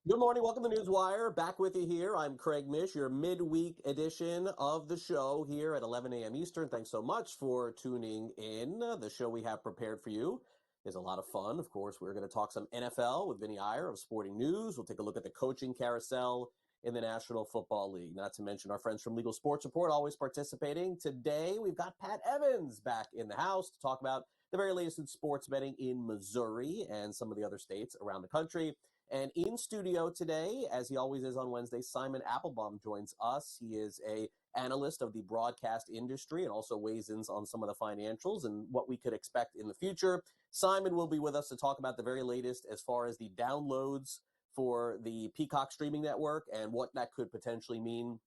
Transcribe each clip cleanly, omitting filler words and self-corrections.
Good morning. Welcome to NewsWire. Back with you here. I'm Craig Mish, your midweek edition of the show here at 11 a.m. Eastern. Thanks so much for tuning in. The show we have prepared for you is a lot of fun. Of course, we're going to talk some NFL with Vinnie Iyer of Sporting News. We'll take a look at the coaching carousel in the National Football League. Not to mention our friends from Legal Sports Report always participating. Today, we've got Pat Evans back in the house to talk about the very latest in sports betting in Missouri and some of the other states around the country. And in studio today, as he always is on Wednesday, Simon Applebaum joins us. He is a analyst of the broadcast industry and also weighs in on some of the financials and what we could expect in the future. Simon will be with us to talk about the very latest as far as the downloads for the Peacock streaming network and what that could potentially mean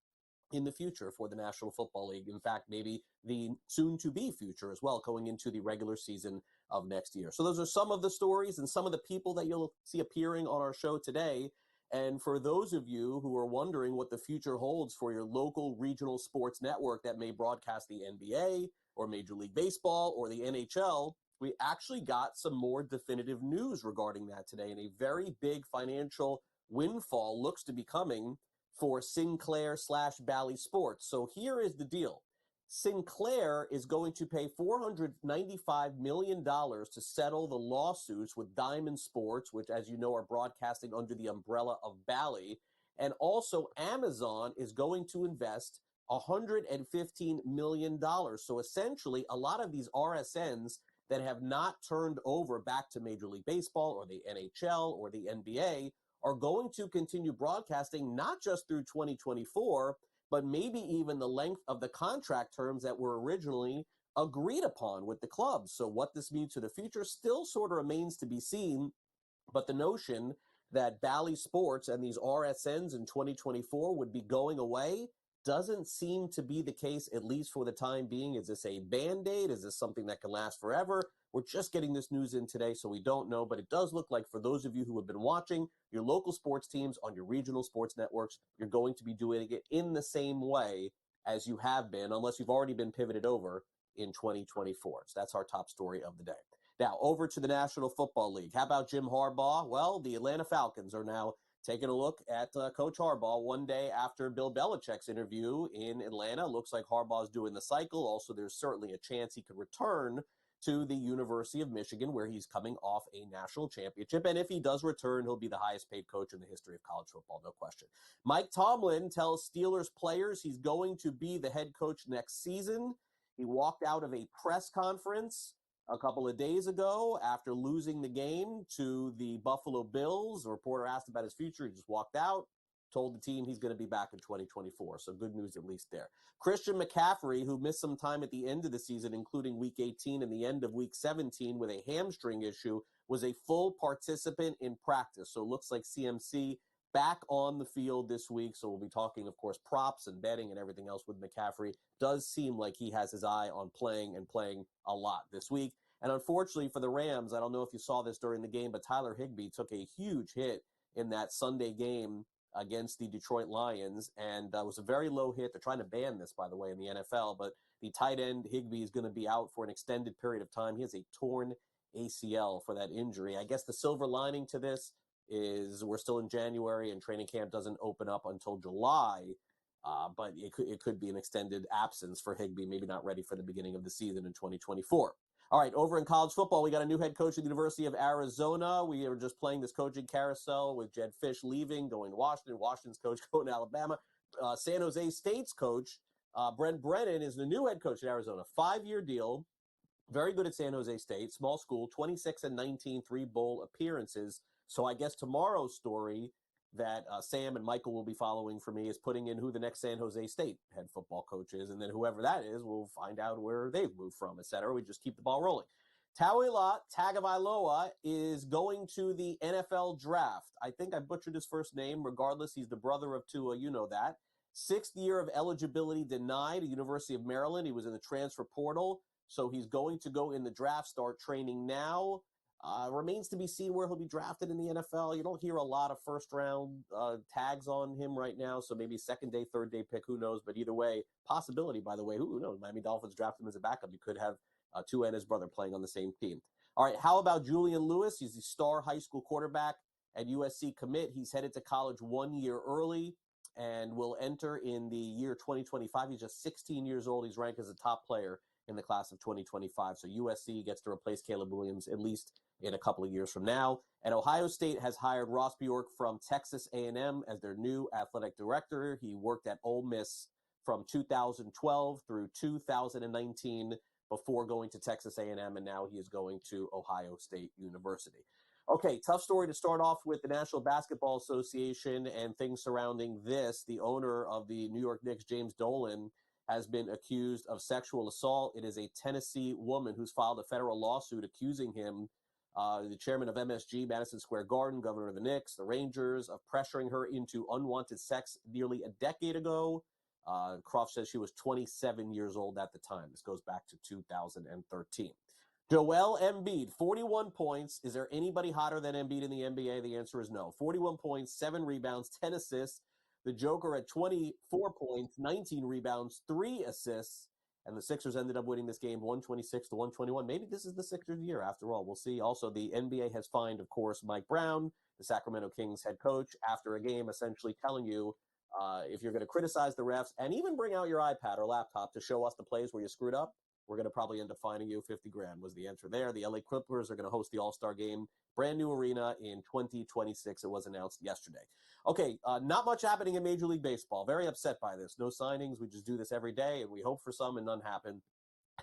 in the future for the National Football League. In fact, maybe the soon-to-be future as well, going into the regular season of next year. So those are some of the stories and some of the people that you'll see appearing on our show today. And for those of you who are wondering what the future holds for your local regional sports network that may broadcast the NBA or Major League Baseball or the NHL, we actually got some more definitive news regarding that today. And a very big financial windfall looks to be coming for Sinclair/Bally Sports. So here is the deal. Sinclair is going to pay $495 million to settle the lawsuits with Diamond Sports, which, as you know, are broadcasting under the umbrella of Bally. And also Amazon is going to invest $115 million. So essentially, a lot of these RSNs that have not turned over back to Major League Baseball or the NHL or the NBA are going to continue broadcasting not just through 2024, but maybe even the length of the contract terms that were originally agreed upon with the clubs. So what this means to the future still sort of remains to be seen, but the notion that Bally Sports and these RSNs in 2024 would be going away doesn't seem to be the case, at least for the time being. Is this a Band-Aid? Is this something that can last forever? We're just getting this news in today, so we don't know, but it does look like for those of you who have been watching your local sports teams on your regional sports networks, you're going to be doing it in the same way as you have been, unless you've already been pivoted over in 2024. So that's our top story of the day. Now, over to the National Football League. How about Jim Harbaugh? Well, the Atlanta Falcons are now taking a look at Coach Harbaugh one day after Bill Belichick's interview in Atlanta. Looks like Harbaugh's doing the cycle. Also, there's certainly a chance he could return to the University of Michigan, where he's coming off a national championship. And if he does return, he'll be the highest paid coach in the history of college football, no question. Mike Tomlin tells Steelers players he's going to be the head coach next season. He walked out of a press conference a couple of days ago after losing the game to the Buffalo Bills. A reporter asked about his future. He just walked out, told the team he's going to be back in 2024. So good news at least there. Christian McCaffrey, who missed some time at the end of the season, including Week 18 and the end of Week 17 with a hamstring issue, was a full participant in practice. So it looks like CMC back on the field this week. So we'll be talking, of course, props and betting and everything else with McCaffrey. Does seem like he has his eye on playing and playing a lot this week. And unfortunately for the Rams, I don't know if you saw this during the game, but Tyler Higbee took a huge hit in that Sunday game against the Detroit Lions, and was a very low hit. They're trying to ban this, by the way, in the NFL, but the tight end Higbee is going to be out for an extended period of time. He has a torn ACL for that injury. I guess the silver lining to this is we're still in January and training camp doesn't open up until July, but it could be an extended absence for Higbee, maybe not ready for the beginning of the season in 2024. All right, over in college football, we got a new head coach at the University of Arizona. We are just playing this coaching carousel with Jed Fish leaving, going to Washington, Washington's coach going to Alabama. San Jose State's coach, Brent Brennan, is the new head coach at Arizona. 5-year deal, very good at San Jose State, small school, 26-19, 3 bowl appearances. So I guess tomorrow's story that Sam and Michael will be following for me is putting in who the next San Jose State head football coach is, and then whoever that is, we'll find out where they've moved from, et cetera. We just keep the ball rolling. Tauila Tagovailoa is going to the NFL draft. I think I butchered his first name. Regardless, he's the brother of Tua. You know that. 6th year of eligibility denied at University of Maryland. He was in the transfer portal, so he's going to go in the draft, start training now. Remains to be seen where he'll be drafted in the NFL. You don't hear a lot of first-round tags on him right now, so maybe second-day, third-day pick, who knows? But either way, possibility, by the way, who knows? Miami Dolphins draft him as a backup. You could have Tua and his brother playing on the same team. All right, how about Julian Lewis? He's the star high school quarterback and USC commit. He's headed to college 1 year early and will enter in the year 2025. He's just 16 years old. He's ranked as a top player in the class of 2025. So USC gets to replace Caleb Williams at least in a couple of years from now. And Ohio State has hired Ross Bjork from Texas A&M as their new athletic director. He worked at Ole Miss from 2012 through 2019 before going to Texas A&M, and now he is going to Ohio State University. Okay, tough story to start off with the National Basketball Association and things surrounding this. The owner of the New York Knicks, James Dolan, has been accused of sexual assault. It is a Tennessee woman who's filed a federal lawsuit accusing him, the chairman of MSG, Madison Square Garden, governor of the Knicks, the Rangers, of pressuring her into unwanted sex nearly a decade ago. Croft says she was 27 years old at the time. This goes back to 2013. Joel Embiid, 41 points. Is there anybody hotter than Embiid in the NBA? The answer is no. 41 points, 7 rebounds, 10 assists. The Joker at 24 points, 19 rebounds, 3 assists. And the Sixers ended up winning this game 126-121. Maybe this is the Sixers' year after all. We'll see. Also, the NBA has fined, of course, Mike Brown, the Sacramento Kings head coach, after a game, essentially telling you if you're going to criticize the refs and even bring out your iPad or laptop to show us the plays where you screwed up, we're going to probably end up fining you. 50 grand was the answer there. The LA Clippers are going to host the All-Star game, brand new arena in 2026. It was announced yesterday. Okay, not much happening in Major League Baseball. Very upset by this. No signings. We just do this every day, and we hope for some, and none happen.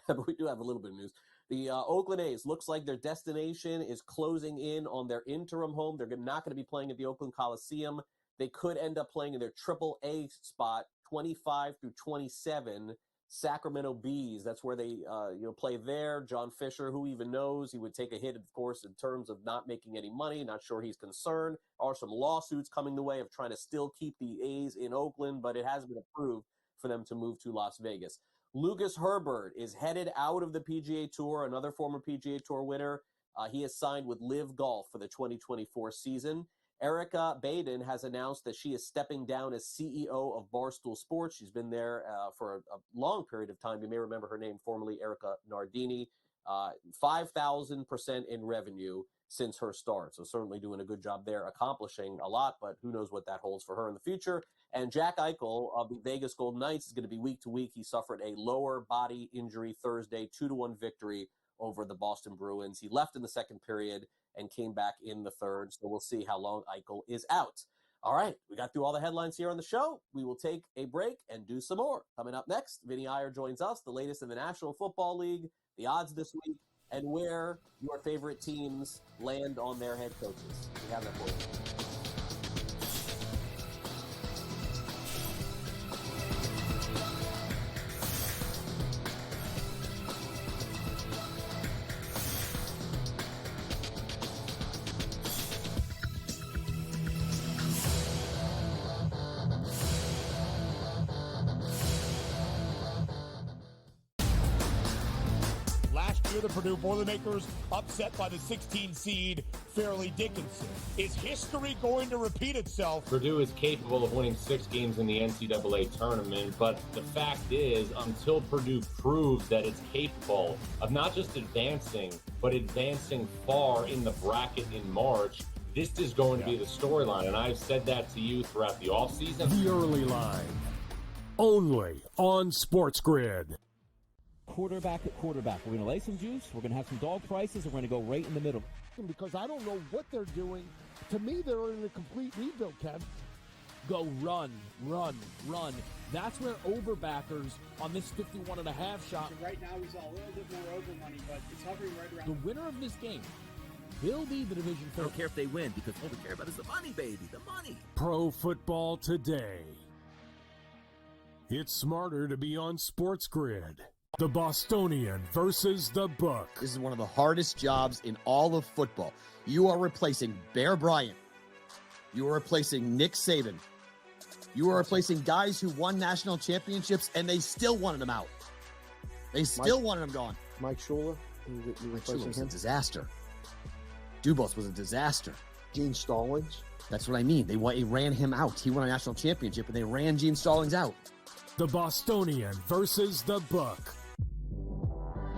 But we do have a little bit of news. The Oakland A's, looks like their destination is closing in on their interim home. They're not going to be playing at the Oakland Coliseum. They could end up playing in their Triple-A spot, 25 through 27, Sacramento Bees. That's where they play there. John Fisher, who even knows, he would take a hit, of course, in terms of not making any money. Not sure he's concerned. Are some lawsuits coming the way of trying to still keep the A's in Oakland, but it has been approved for them to move to Las Vegas. Lucas Herbert is headed out of the PGA Tour, another former PGA Tour winner. He has signed with Live Golf for the 2024 season. Erica Baden has announced that she is stepping down as CEO of Barstool Sports. She's been there for a long period of time. You may remember her name, formerly Erica Nardini. 5,000% in revenue since her start. So certainly doing a good job there, accomplishing a lot, but who knows what that holds for her in the future. And Jack Eichel of the Vegas Golden Knights is going to be week to week. He suffered a lower body injury Thursday, 2-1 victory over the Boston Bruins. He left in the second period and came back in the third. So we'll see how long Eichel is out. All right, we got through all the headlines here on the show. We will take a break and do some more. Coming up next, Vinnie Iyer joins us, the latest in the National Football League, the odds this week, and where your favorite teams land on their head coaches. We have that for you. The Purdue Boilermakers upset by the 16 seed Fairleigh Dickinson. Is history going to repeat itself? Purdue is capable of winning 6 games in the NCAA tournament, but the fact is, until Purdue proves that it's capable of not just advancing, but advancing far in the bracket in March, this is going to be the storyline. And I've said that to you throughout the offseason. The Early Line, only on SportsGrid. Quarterback at quarterback. We're going to lay some juice. We're going to have some dog prices. And we're going to go right in the middle. Because I don't know what they're doing. To me, they're in a complete rebuild, Kev. Go run, run, run. That's where overbackers on this 51.5 shot. Right now, he's a little bit more over money, but it's hovering right around. The winner of this game will be the division. I don't care if they win, because all we care about is the money, baby, the money. Pro Football Today. It's smarter to be on SportsGrid. The Bostonian versus the Book. This is one of the hardest jobs in all of football. You are replacing Bear Bryant. You are replacing Nick Saban. You are replacing guys who won national championships, and they still wanted him out. They still wanted him gone. Mike Shula. Mike Shula was a disaster. Dubos was a disaster. Gene Stallings. That's what I mean. They ran him out. He won a national championship, and they ran Gene Stallings out. The Bostonian versus the Book.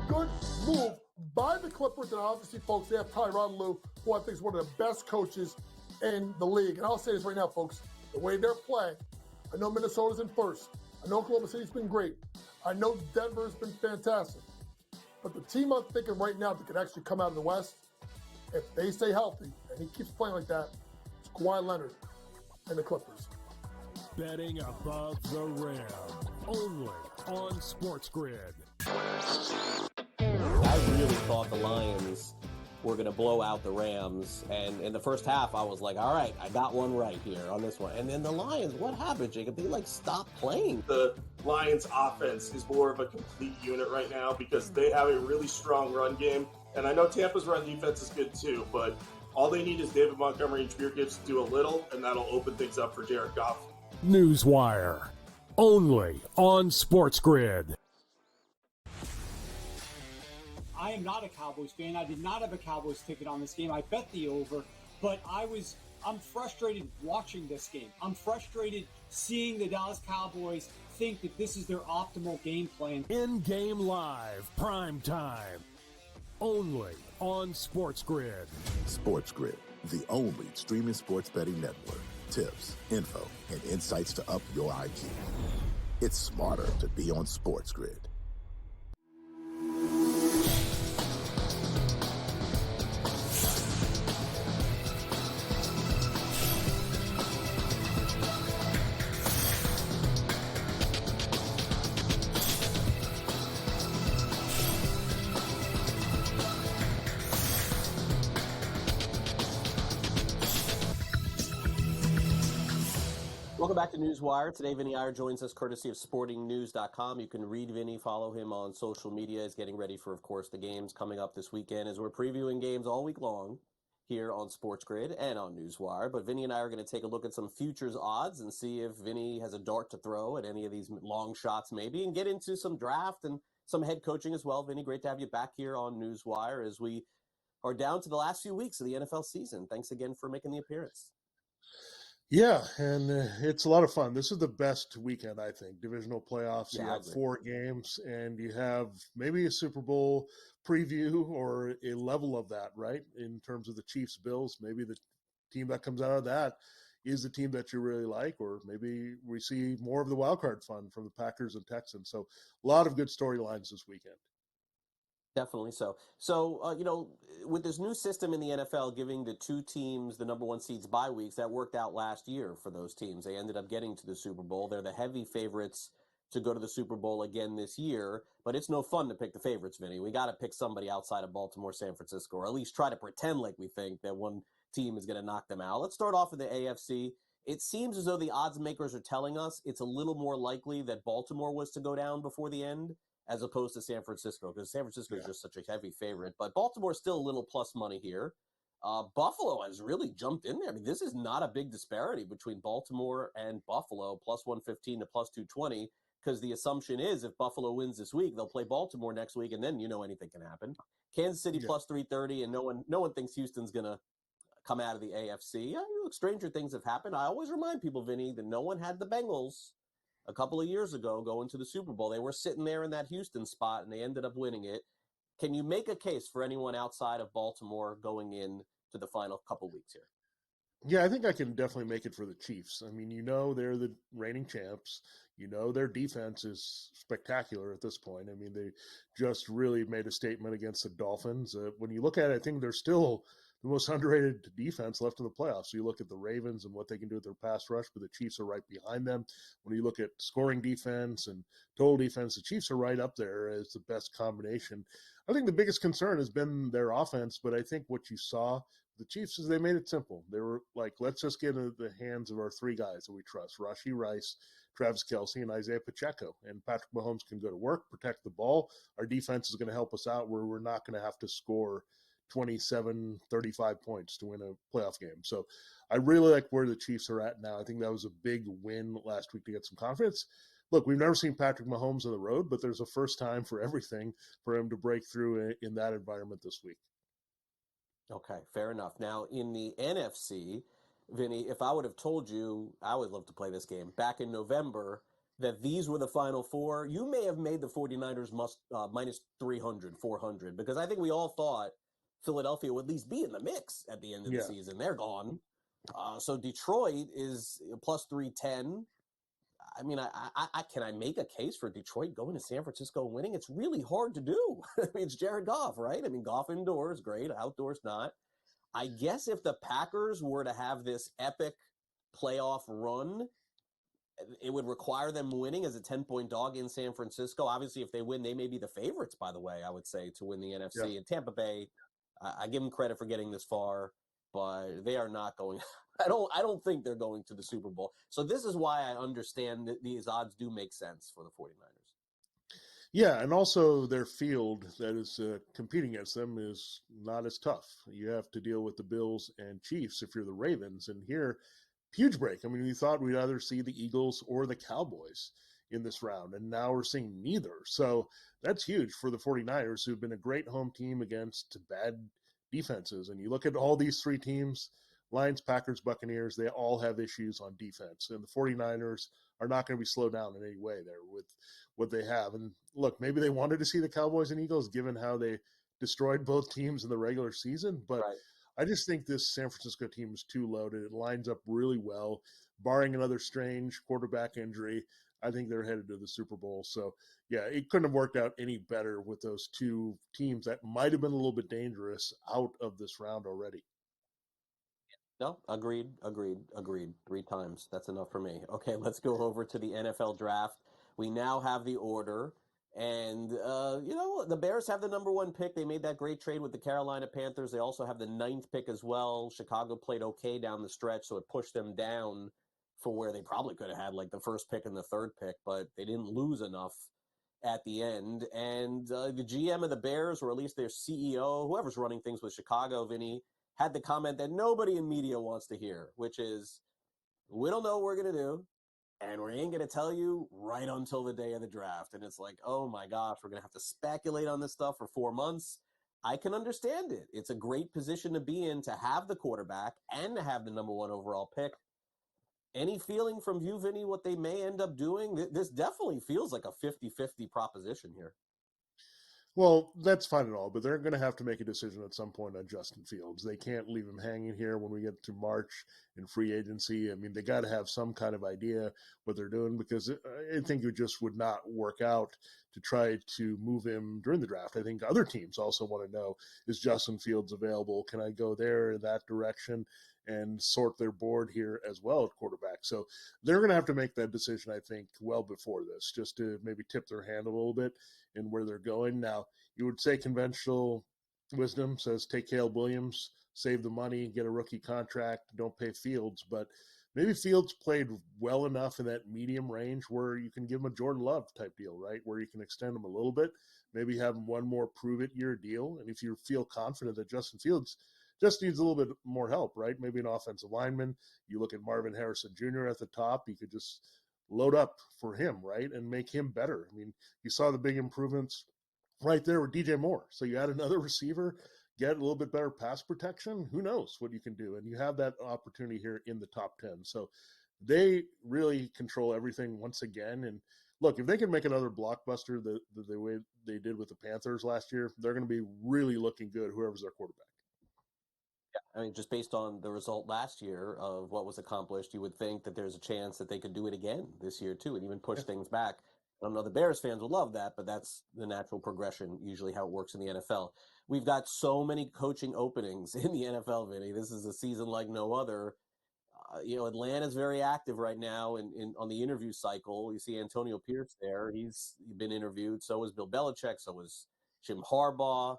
Good move by the Clippers, and obviously, folks, they have Tyronn Lue, who I think is one of the best coaches in the league. And I'll say this right now, folks. The way they're playing, I know Minnesota's in first. I know Oklahoma City's been great. I know Denver's been fantastic. But the team I'm thinking right now that could actually come out of the West, if they stay healthy and he keeps playing like that, it's Kawhi Leonard and the Clippers. Betting above the rim, only on SportsGrid. I really thought the Lions were going to blow out the Rams, and in the first half, I was like, all right, I got one right here on this one. And then the Lions, what happened, Jacob? They, stopped playing. The Lions' offense is more of a complete unit right now because they have a really strong run game, and I know Tampa's run defense is good too, but all they need is David Montgomery and Jahmyr Gibbs to do a little, and that'll open things up for Jared Goff. NewsWire, only on SportsGrid. I am not a Cowboys fan. I did not have a Cowboys ticket on this game. I bet the over, but I'm frustrated watching this game. I'm frustrated seeing the Dallas Cowboys think that this is their optimal game plan. In-game live, prime time, only on SportsGrid. SportsGrid, the only streaming sports betting network. Tips, info, and insights to up your IQ. It's smarter to be on SportsGrid. Welcome back to NewsWire. Today, Vinnie Iyer joins us courtesy of SportingNews.com. You can read Vinnie, follow him on social media. He's getting ready for, of course, the games coming up this weekend as we're previewing games all week long here on SportsGrid and on NewsWire. But Vinnie and I are going to take a look at some futures odds and see if Vinnie has a dart to throw at any of these long shots maybe, and get into some draft and some head coaching as well. Vinnie, great to have you back here on NewsWire as we are down to the last few weeks of the NFL season. Thanks again for making the appearance. Yeah, and it's a lot of fun. This is the best weekend, I think. Divisional playoffs, you have 4 games, and you have maybe a Super Bowl preview or a level of that, right, in terms of the Chiefs-Bills. Maybe the team that comes out of that is the team that you really like, or maybe we see more of the wild card fun from the Packers and Texans. So a lot of good storylines this weekend. Definitely so. So, with this new system in the NFL giving the 2 teams the number 1 seeds bye weeks, that worked out last year for those teams. They ended up getting to the Super Bowl. They're the heavy favorites to go to the Super Bowl again this year, but it's no fun to pick the favorites, Vinny. We got to pick somebody outside of Baltimore, San Francisco, or at least try to pretend like we think that one team is going to knock them out. Let's start off with the AFC. It seems as though the odds makers are telling us it's a little more likely that Baltimore was to go down before the end, as opposed to San Francisco, because San Francisco is just such a heavy favorite. But Baltimore's still a little plus money here. Buffalo has really jumped in there. I mean, this is not a big disparity between Baltimore and Buffalo, plus 115 to plus 220, because the assumption is if Buffalo wins this week, they'll play Baltimore next week, and then anything can happen. Kansas City plus 330, and no one thinks Houston's going to come out of the AFC. Look, stranger things have happened. I always remind people, Vinny, that no one had the Bengals a couple of years ago going to the Super Bowl. They were sitting there in that Houston spot, and they ended up winning it. Can you make a case for anyone outside of Baltimore going in to the final couple weeks here? Yeah, I think I can definitely make it for the Chiefs. I mean, they're the reigning champs. Their defense is spectacular at this point. I mean, they just really made a statement against the Dolphins. When you look at it, I think they're still the most underrated defense left in the playoffs. So you look at the Ravens and what they can do with their pass rush, but the Chiefs are right behind them. When you look at scoring defense and total defense, the Chiefs are right up there as the best combination. I think the biggest concern has been their offense, but I think what you saw the Chiefs is they made it simple. They were like, let's just get into the hands of our 3 guys that we trust, Rashee Rice, Travis Kelce, and Isaiah Pacheco. And Patrick Mahomes can go to work, protect the ball. Our defense is going to help us out where we're not going to have to score 27, 35 points to win a playoff game. So I really like where the Chiefs are at now. I think that was a big win last week to get some confidence. Look, we've never seen Patrick Mahomes on the road, but there's a first time for everything for him to break through in that environment this week. Okay, fair enough. Now, in the NFC, Vinny, if I would have told you, I would love to play this game, back in November, that these were the final 4, you may have made the 49ers minus 300, 400, because I think we all thought Philadelphia would at least be in the mix at the end of the season. They're gone. So Detroit is plus 310. I mean, can I make a case for Detroit going to San Francisco and winning? It's really hard to do. I mean, it's Jared Goff, right? I mean, Goff indoors, great. Outdoors, not. I guess if the Packers were to have this epic playoff run, it would require them winning as a 10-point dog in San Francisco. Obviously, if they win, they may be the favorites, by the way, I would say, to win the NFC. Yeah. And Tampa Bay, I give them credit for getting this far, but they are not going. I don't think they're going to the Super Bowl. So this is why I understand that these odds do make sense for the 49ers. Yeah, and also their field that is competing against them is not as tough. You have to deal with the Bills and Chiefs if you're the Ravens. And here, huge break. I mean, we thought we'd either see the Eagles or the Cowboys in this round, and now we're seeing neither. So that's huge for the 49ers, who've been a great home team against bad defenses. And you look at all these three teams, Lions, Packers, Buccaneers, they all have issues on defense. And the 49ers are not going to be slowed down in any way there with what they have. And look, maybe they wanted to see the Cowboys and Eagles given how they destroyed both teams in the regular season. But right. I just think this San Francisco team is too loaded. It lines up really well. Barring another strange quarterback injury, I think they're headed to the Super Bowl. So, yeah, it couldn't have worked out any better with those two teams that might have been a little bit dangerous out of this round already. No, agreed. 3 times. That's enough for me. Okay, let's go over to the NFL draft. We now have the order. And, the Bears have the number 1 pick. They made that great trade with the Carolina Panthers. They also have the 9th pick as well. Chicago played okay down the stretch, so it pushed them down for where they probably could have had like the 1st pick and the 3rd pick, but they didn't lose enough at the end. And the GM of the Bears, or at least their CEO, whoever's running things with Chicago, Vinny, had the comment that nobody in media wants to hear, which is, we don't know what we're going to do, and we ain't going to tell you right until the day of the draft. And it's like, oh my gosh, we're going to have to speculate on this stuff for 4 months. I can understand it. It's a great position to be in, to have the quarterback and to have the number 1 overall pick. Any feeling from you, Vinny, what they may end up doing? This definitely feels like a 50-50 proposition here. Well, that's fine and all, but they're going to have to make a decision at some point on Justin Fields. They can't leave him hanging here when we get to March in free agency. I mean, they got to have some kind of idea what they're doing, because I think it just would not work out to try to move him during the draft. I think other teams also want to know, is Justin Fields available? Can I go there in that direction and sort their board here as well at quarterback? So they're going to have to make that decision, I think, well before this, just to maybe tip their hand a little bit in where they're going. Now, you would say conventional wisdom says take Caleb Williams, save the money, get a rookie contract, don't pay Fields. But maybe Fields played well enough in that medium range where you can give him a Jordan Love type deal, right? Where you can extend him a little bit, maybe have him one more prove-it-year deal. And if you feel confident that Justin Fields just needs a little bit more help, right? Maybe an offensive lineman. You look at Marvin Harrison Jr. at the top. You could just load up for him, right, and make him better. I mean, you saw the big improvements right there with DJ Moore. So you add another receiver, get a little bit better pass protection. Who knows what you can do? And you have that opportunity here in the top 10. So they really control everything once again. And look, if they can make another blockbuster the way they did with the Panthers last year, they're going to be really looking good, whoever's their quarterback. I mean, just based on the result last year of what was accomplished, you would think that there's a chance that they could do it again this year too, and even push things back. I don't know, the Bears fans would love that, but that's the natural progression, usually how it works in the NFL. We've got so many coaching openings in the NFL, Vinny. This is a season like no other. Atlanta's very active right now in on the interview cycle. You see Antonio Pierce there. He's been interviewed. So is Bill Belichick. So is Jim Harbaugh.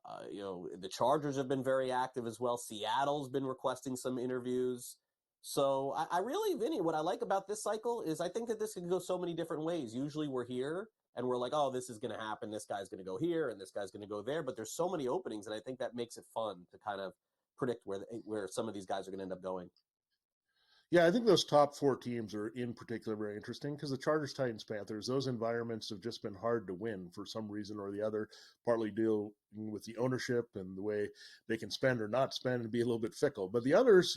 The Chargers have been very active as well. Seattle's been requesting some interviews. So I really, Vinny, what I like about this cycle is I think that this can go so many different ways. Usually we're here and we're like, oh, this is going to happen. This guy's going to go here and this guy's going to go there. But there's so many openings, and I think that makes it fun to kind of predict where some of these guys are going to end up going. Yeah, I think those top 4 teams are in particular very interesting because the Chargers, Titans, Panthers, those environments have just been hard to win for some reason or the other, partly dealing with the ownership and the way they can spend or not spend and be a little bit fickle. But the others,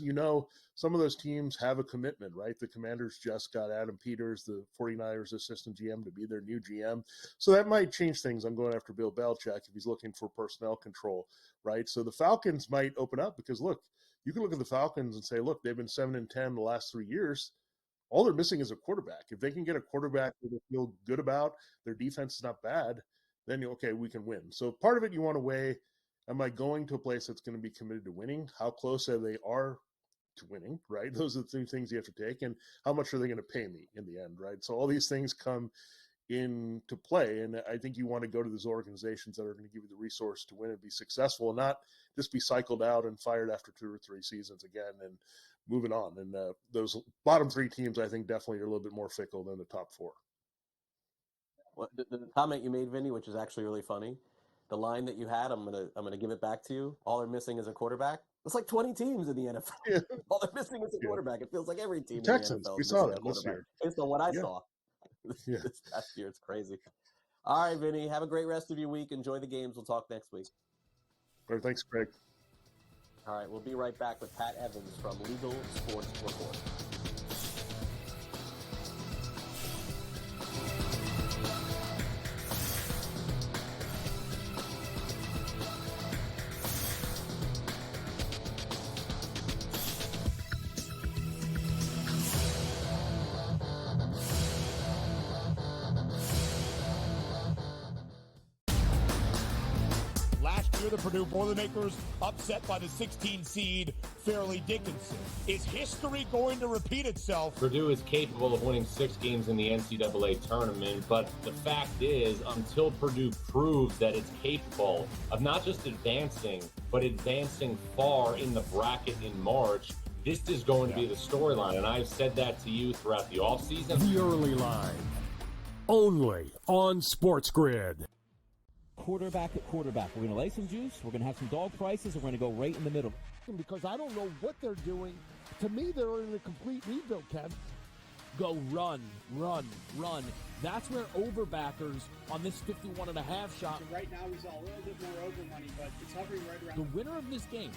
some of those teams have a commitment, right? The Commanders just got Adam Peters, the 49ers assistant GM, to be their new GM. So that might change things. I'm going after Bill Belichick if he's looking for personnel control, right? So the Falcons might open up because, look, You can look at the Falcons and say, look, they've been 7-10 the last 3 years. All they're missing is a quarterback. If they can get a quarterback that they feel good about, their defense is not bad, then, okay, we can win. So part of it you want to weigh, am I going to a place that's going to be committed to winning? How close are they to winning, right? Those are the two things you have to take. And how much are they going to pay me in the end, right? So all these things come into play. And I think you want to go to those organizations that are going to give you the resource to win and be successful, and not just be cycled out and fired after 2 or 3 seasons again and moving on. And those bottom 3 teams, I think, definitely are a little bit more fickle than the top 4. Well, the comment you made, Vinny, which is actually really funny, the line that you had, I'm gonna give it back to you. All they're missing is a quarterback. It's like 20 teams in the NFL. Yeah. All they're missing is a quarterback. It feels like every team Texans, in the NFL we is saw missing that a quarterback. this year. Based on what I saw this past year, it's crazy. All right, Vinny, have a great rest of your week. Enjoy the games. We'll talk next week. All right, thanks, Craig. All right, we'll be right back with Pat Evans from Legal Sports Report. The Purdue Boilermakers upset by the 16 seed Fairleigh Dickinson. Is history going to repeat itself? Purdue is capable of winning 6 games in the NCAA tournament, but the fact is, until Purdue proves that it's capable of not just advancing, but advancing far in the bracket in March, this is going to be the storyline. And I've said that to you throughout the offseason. The Early Line, only on SportsGrid. Quarterback at quarterback. We're going to lay some juice. We're going to have some dog prices, and we're going to go right in the middle. Because I don't know what they're doing. To me, they're in a complete rebuild, Kev. Go run, run, run. That's where overbackers on this 51.5 shot. Right now, he's a little bit more over money, but it's hovering right around. The winner of this game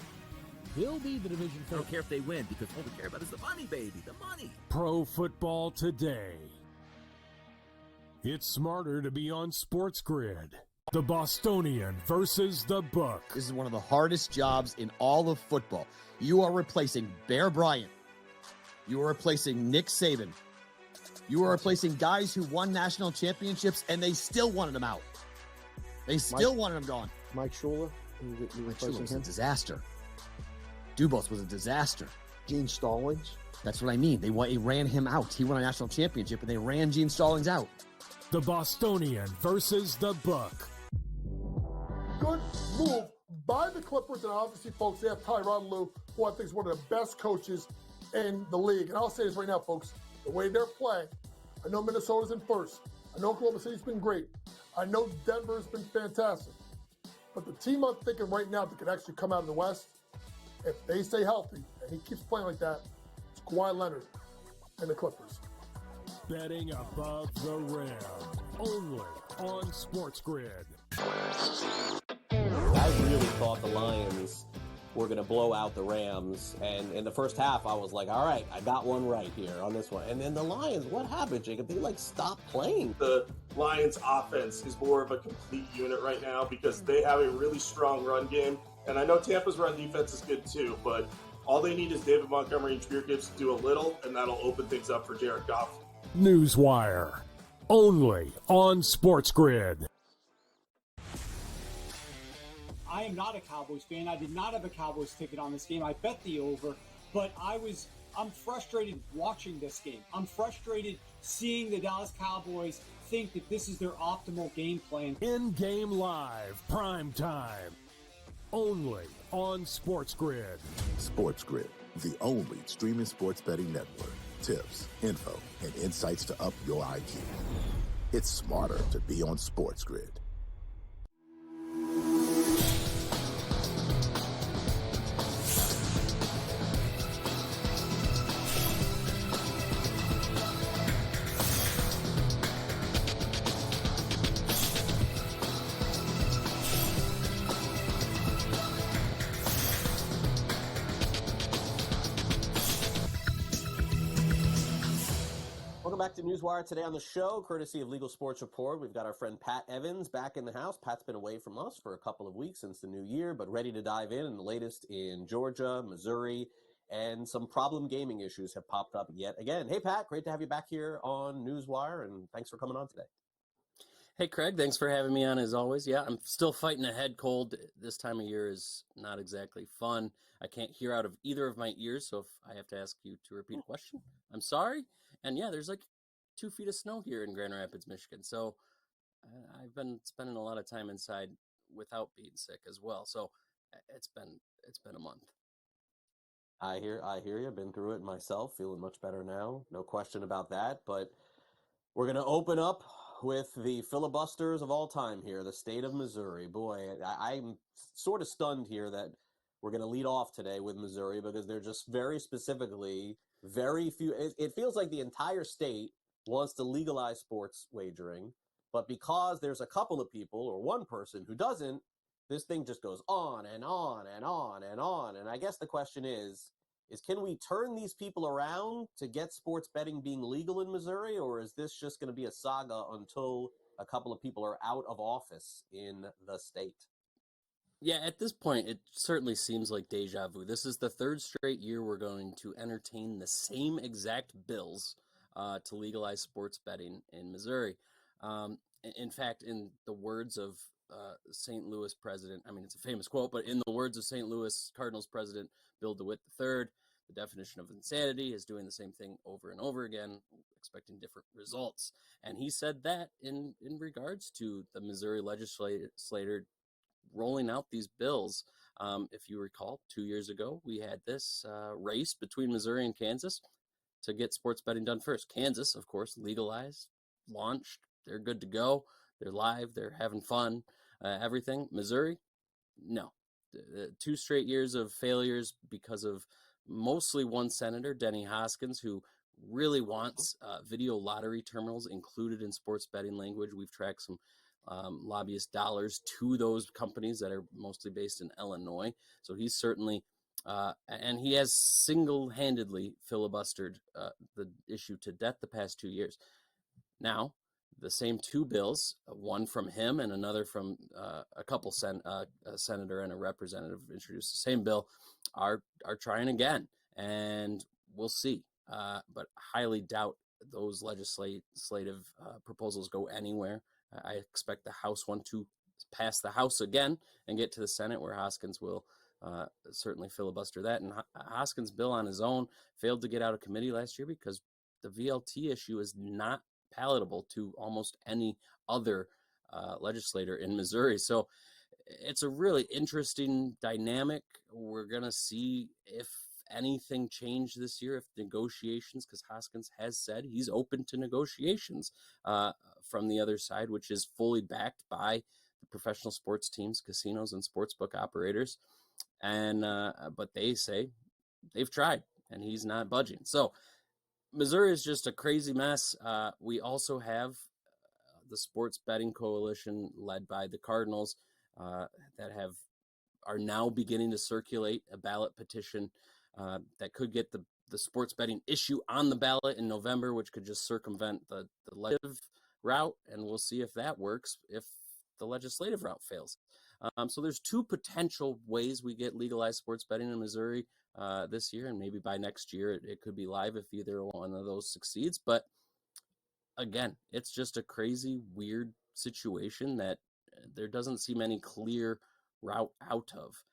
will be the division I don't care if they win, because all we care about is the money, baby, the money. Pro Football Today. It's smarter to be on SportsGrid. The Bostonian versus the Book. This is one of the hardest jobs in all of football. You are replacing Bear Bryant. You are replacing Nick Saban. You are replacing guys who won national championships, and they still wanted him out. They still wanted him gone. Mike Shula. Mike Shula was a disaster. Dubos was a disaster. Gene Stallings. That's what I mean. They ran him out. He won a national championship, and they ran Gene Stallings out. The Bostonian versus the Book. Good move by the Clippers, and obviously, folks, they have Tyronn Lue, who I think is one of the best coaches in the league. And I'll say this right now, folks, the way they're playing, I know Minnesota's in first. I know Oklahoma City's been great. I know Denver's been fantastic. But the team I'm thinking right now that could actually come out of the West, if they stay healthy, and he keeps playing like that, it's Kawhi Leonard and the Clippers. Betting above the rim, only on SportsGrid. I really thought the Lions were going to blow out the Rams, and in the first half, I was like, all right, I got one right here on this one. And then the Lions, what happened, Jacob? They, stopped playing. The Lions' offense is more of a complete unit right now because they have a really strong run game. And I know Tampa's run defense is good too, but all they need is David Montgomery and Jahmyr Gibbs to do a little, and that'll open things up for Jared Goff. NewsWire, only on SportsGrid. I am not a Cowboys fan. I did not have a Cowboys ticket on this game. I bet the over, but I'm frustrated watching this game. I'm frustrated seeing the Dallas Cowboys think that this is their optimal game plan. In-game live, prime time, only on SportsGrid. SportsGrid, the only streaming sports betting network. Tips, info, and insights to up your IQ. It's smarter to be on SportsGrid. back to NewsWire. Today on the show, courtesy of Legal Sports Report, we've got our friend Pat Evans back in the house. Pat's been away from us for a couple of weeks since the new year, but ready to dive in. And the latest in Georgia, Missouri, and some problem gaming issues have popped up yet again. Hey, Pat, great to have you back here on NewsWire, and thanks for coming on today. Hey, Craig, thanks for having me on as always. Yeah, I'm still fighting a head cold. This time of year is not exactly fun. I can't hear out of either of my ears, so if I have to ask you to repeat a question, I'm sorry. And yeah, there's like 2 feet of snow here in Grand Rapids, Michigan. So I've been spending a lot of time inside without being sick as well. So it's been a month. I hear you. Been through it myself, feeling much better now. No question about that. But we're going to open up with the filibusters of all time here, the state of Missouri. Boy, I'm sort of stunned here that we're going to lead off today with Missouri because they're just very specifically very few. It feels like the entire state wants to legalize sports wagering, but because there's a couple of people or one person who doesn't, this thing just goes on and on and on and on. And I guess the question is can we turn these people around to get sports betting being legal in Missouri, or is this just going to be a saga until a couple of people are out of office in the state? Yeah, at this point, it certainly seems like deja vu. This is the third straight year we're going to entertain the same exact bills to legalize sports betting in Missouri. In fact, in the words of St. Louis president, I mean, it's a famous quote, but in the words of St. Louis Cardinals president Bill DeWitt III, the definition of insanity is doing the same thing over and over again, expecting different results. And he said that in regards to the Missouri legislator rolling out these bills. If you recall, 2 years ago, we had this race between Missouri and Kansas to get sports betting done first. Kansas, of course, legalized, launched. They're good to go. They're live. They're having fun, everything. Missouri, no. 2 straight years of failures because of mostly one senator, Denny Hoskins, who really wants video lottery terminals included in sports betting language. We've tracked some lobbyist dollars to those companies that are mostly based in Illinois. So he's certainly, and he has single-handedly filibustered the issue to death the past 2 years. Now, the same 2 bills, one from him and another from a couple a senator and a representative introduced the same bill, are trying again, and we'll see. But highly doubt those legislative proposals go anywhere. I expect the House one to pass the House again and get to the Senate, where Hoskins will certainly filibuster that. And Hoskins' bill on his own failed to get out of committee last year because the VLT issue is not palatable to almost any other legislator in Missouri. So it's a really interesting dynamic. We're going to see if anything changed this year, if negotiations, because Hoskins has said he's open to negotiations from the other side, which is fully backed by the professional sports teams, casinos, and sportsbook operators. And but they say they've tried, and he's not budging. So Missouri is just a crazy mess. We also have the Sports Betting Coalition, led by the Cardinals, that are now beginning to circulate a ballot petition that could get the sports betting issue on the ballot in November, which could just circumvent the legislative route, and we'll see if that works if the legislative route fails. So there's 2 potential ways we get legalized sports betting in Missouri this year, and maybe by next year it could be live if either one of those succeeds. But again, it's just a crazy, weird situation that there doesn't seem any clear route out of.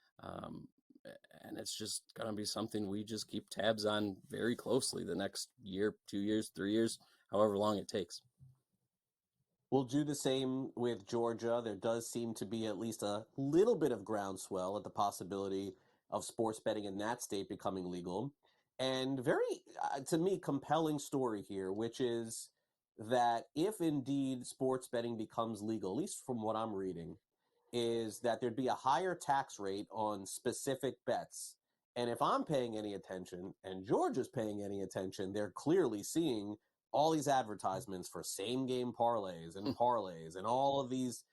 And it's just going to be something we just keep tabs on very closely the next year, 2 years, 3 years, however long it takes. We'll do the same with Georgia. There does seem to be at least a little bit of groundswell at the possibility of sports betting in that state becoming legal. And very, to me, compelling story here, which is that if indeed sports betting becomes legal, at least from what I'm reading, is that there'd be a higher tax rate on specific bets. And if I'm paying any attention and Georgia's paying any attention, they're clearly seeing all these advertisements for same game parlays and all of these,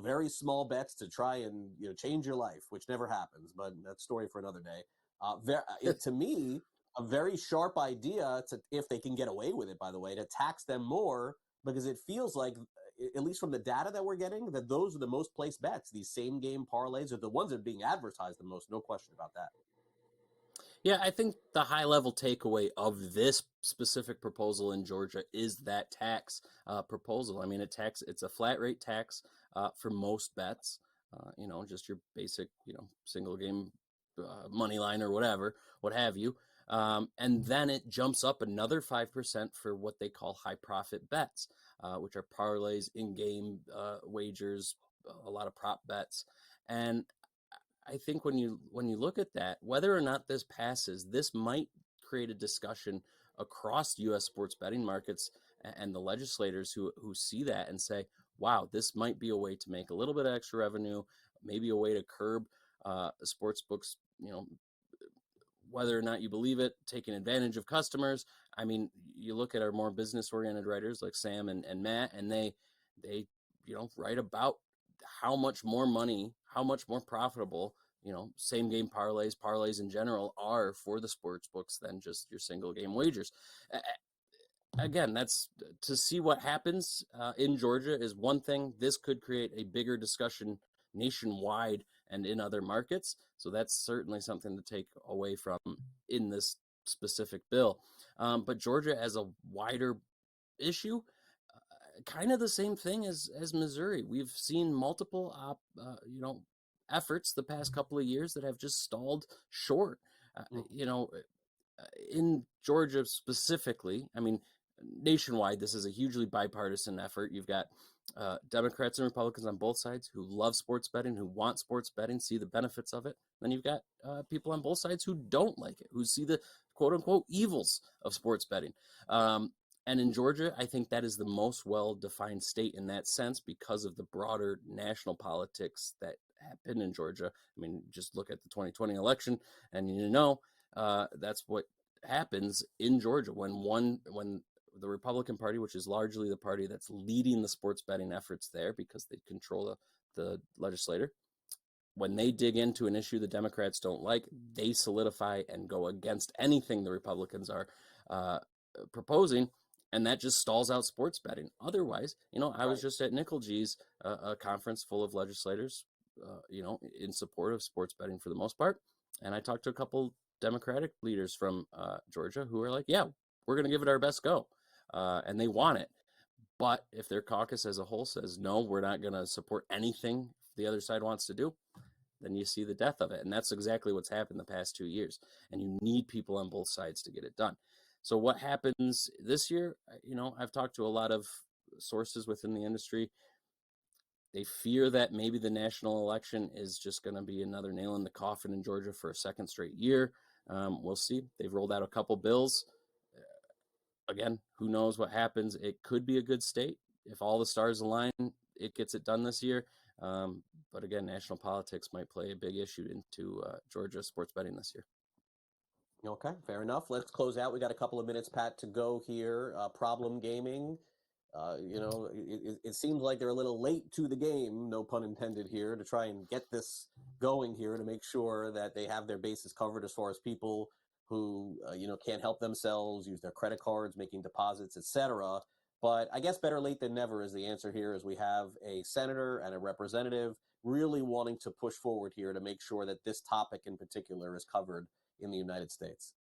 very small bets to try and, change your life, which never happens, but that's a story for another day. To me, a very sharp idea to, if they can get away with it, by the way, to tax them more, because it feels like, at least from the data that we're getting, that those are the most placed bets. These same game parlays are the ones that are being advertised the most. No question about that. Yeah, I think the high level takeaway of this specific proposal in Georgia is that tax proposal. I mean, it's a flat rate tax for most bets, just your basic, single game money line or whatever, what have you. And then it jumps up another 5% for what they call high profit bets, which are parlays, in-game wagers, a lot of prop bets. And I think when you look at that, whether or not this passes, this might create a discussion across U.S. sports betting markets and the legislators who see that and say, wow, this might be a way to make a little bit of extra revenue, maybe a way to curb sports books, whether or not you believe it, taking advantage of customers. I mean, you look at our more business-oriented writers like Sam and Matt, and they write about how much more money, how much more profitable, same game parlays in general are for the sports books than just your single game wagers. Again, that's to see what happens in Georgia is one thing. This could create a bigger discussion nationwide and in other markets. So that's certainly something to take away from in this specific bill. But Georgia as a wider issue, kind of the same thing as Missouri. We've seen multiple, efforts the past couple of years that have just stalled short. In Georgia specifically, I mean, nationwide, this is a hugely bipartisan effort. You've got Democrats and Republicans on both sides who love sports betting, who want sports betting, see the benefits of it. Then you've got people on both sides who don't like it, who see the quote unquote evils of sports betting. And in Georgia, I think that is the most well-defined state in that sense because of the broader national politics that happened in Georgia. I mean, just look at the 2020 election, and that's what happens in Georgia when the Republican Party, which is largely the party that's leading the sports betting efforts there because they control the legislature, when they dig into an issue the Democrats don't like, they solidify and go against anything the Republicans are proposing. And that just stalls out sports betting. Otherwise, I was just at Nickel G's, a conference full of legislators, in support of sports betting for the most part. And I talked to a couple Democratic leaders from Georgia who are like, yeah, we're going to give it our best go. And they want it. But if their caucus as a whole says, no, we're not going to support anything the other side wants to do, then you see the death of it. And that's exactly what's happened the past 2 years. And you need people on both sides to get it done. So what happens this year, I've talked to a lot of sources within the industry. They fear that maybe the national election is just going to be another nail in the coffin in Georgia for a second straight year. We'll see. They've rolled out a couple bills. Again, who knows what happens? It could be a good state. If all the stars align, it gets it done this year. But again, national politics might play a big issue into Georgia sports betting this year. Okay, fair enough. Let's close out. We got a couple of minutes, Pat, to go here. Problem gaming. It seems like they're a little late to the game, no pun intended here, to try and get this going here to make sure that they have their bases covered as far as people who, can't help themselves, use their credit cards, making deposits, etc. But I guess better late than never is the answer here, as we have a senator and a representative really wanting to push forward here to make sure that this topic in particular is covered in the United States.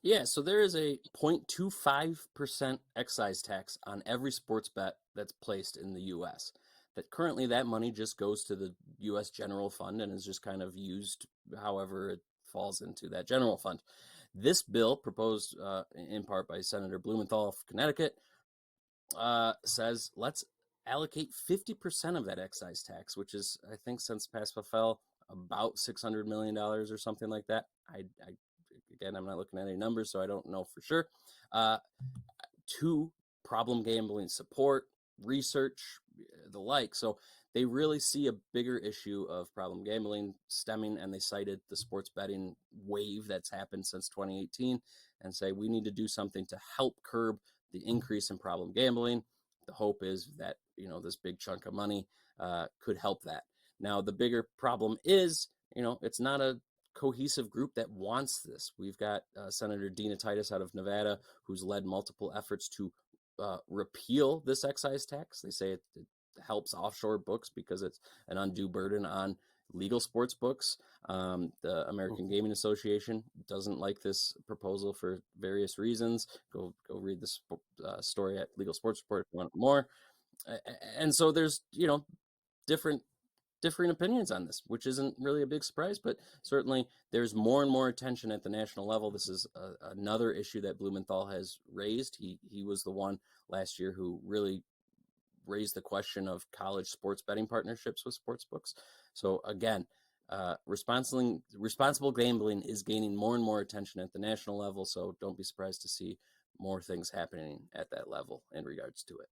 Yeah, so there is a 0.25% excise tax on every sports bet that's placed in the U.S. That currently that money just goes to the U.S. general fund and is just kind of used however it falls into that general fund. This bill, proposed in part by Senator Blumenthal of Connecticut, says let's allocate 50% of that excise tax, which is, I think, since PASPA fell, about $600 million or something like that. Again, I'm not looking at any numbers, so I don't know for sure. To problem gambling support, research, the like. So they really see a bigger issue of problem gambling stemming, and they cited the sports betting wave that's happened since 2018 and say we need to do something to help curb the increase in problem gambling. The hope is that, this big chunk of money could help that. Now, the bigger problem is, it's not a cohesive group that wants this. We've got Senator Dina Titus out of Nevada, who's led multiple efforts to repeal this excise tax. They say it helps offshore books because it's an undue burden on legal sports books. The American Gaming Association doesn't like this proposal for various reasons. Go read the story at Legal Sports Report if you want more. And so there's, different opinions on this, which isn't really a big surprise, but certainly there's more and more attention at the national level. This is another issue that Blumenthal has raised. He was the one last year who really raised the question of college sports betting partnerships with sports books. So again, responsible gambling is gaining more and more attention at the national level. So don't be surprised to see more things happening at that level in regards to it.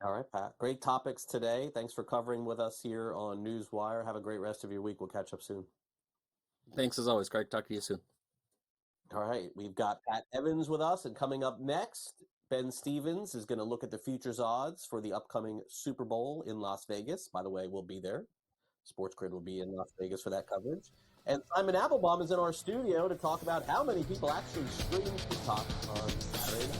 All right, Pat. Great topics today. Thanks for covering with us here on NewsWire. Have a great rest of your week. We'll catch up soon. Thanks as always, Craig. Talk to you soon. All right. We've got Pat Evans with us, and coming up next, Ben Stevens is going to look at the futures odds for the upcoming Super Bowl in Las Vegas. By the way, we'll be there. SportsGrid will be in Las Vegas for that coverage. And Simon Applebaum is in our studio to talk about how many people actually stream Peacock on Saturday night.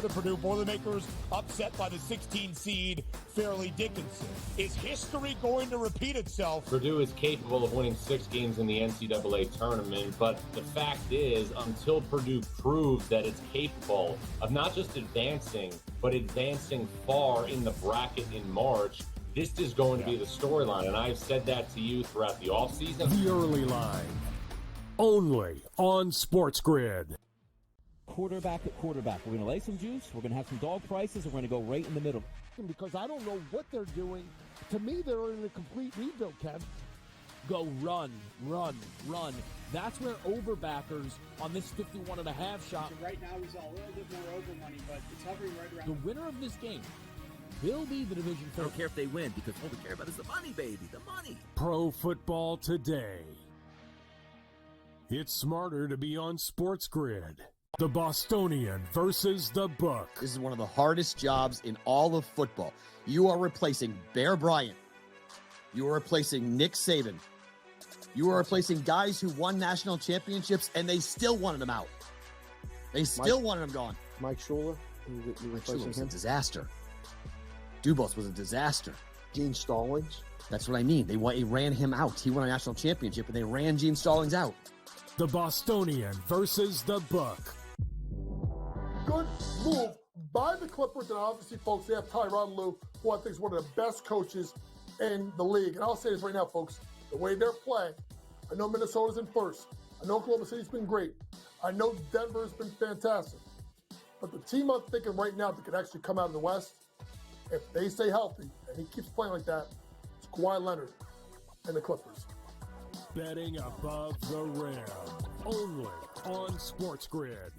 The Purdue Boilermakers upset by the 16 seed Fairleigh Dickinson. Is history going to repeat itself? Purdue is capable of winning 6 games in the NCAA tournament, but the fact is, until Purdue proves that it's capable of not just advancing, but advancing far in the bracket in March, this is going to be the storyline. And I've said that to you throughout the offseason. The Early Line, only on SportsGrid. Quarterback at quarterback. We're going to lay some juice. We're going to have some dog prices. And we're going to go right in the middle. Because I don't know what they're doing. To me, they're in a complete rebuild, Kev. Go run. That's where overbackers on this 51.5 shot. Right now, he's a little bit more over money, but it's hovering right around. The winner of this game will be the division I don't care if they win because all we care about is the money, baby. The money. Pro Football Today. It's smarter to be on SportsGrid. The Bostonian versus the Book. This is one of the hardest jobs in all of football. You are replacing Bear Bryant. You are replacing Nick Saban. You are replacing guys who won national championships, and they still wanted him out. They still wanted him gone. Mike Schuler. Mike Schuler was a disaster. Dubos was a disaster. Gene Stallings. That's what I mean. They ran him out. He won a national championship, and they ran Gene Stallings out. The Bostonian versus the Book. Good move by the Clippers, and obviously, folks, they have Tyronn Lue, who I think is one of the best coaches in the league. And I'll say this right now, folks, the way they're playing, I know Minnesota's in first. I know Oklahoma City's been great. I know Denver's been fantastic. But the team I'm thinking right now that could actually come out of the West, if they stay healthy, and he keeps playing like that, it's Kawhi Leonard and the Clippers. Betting above the rim, only on SportsGrid.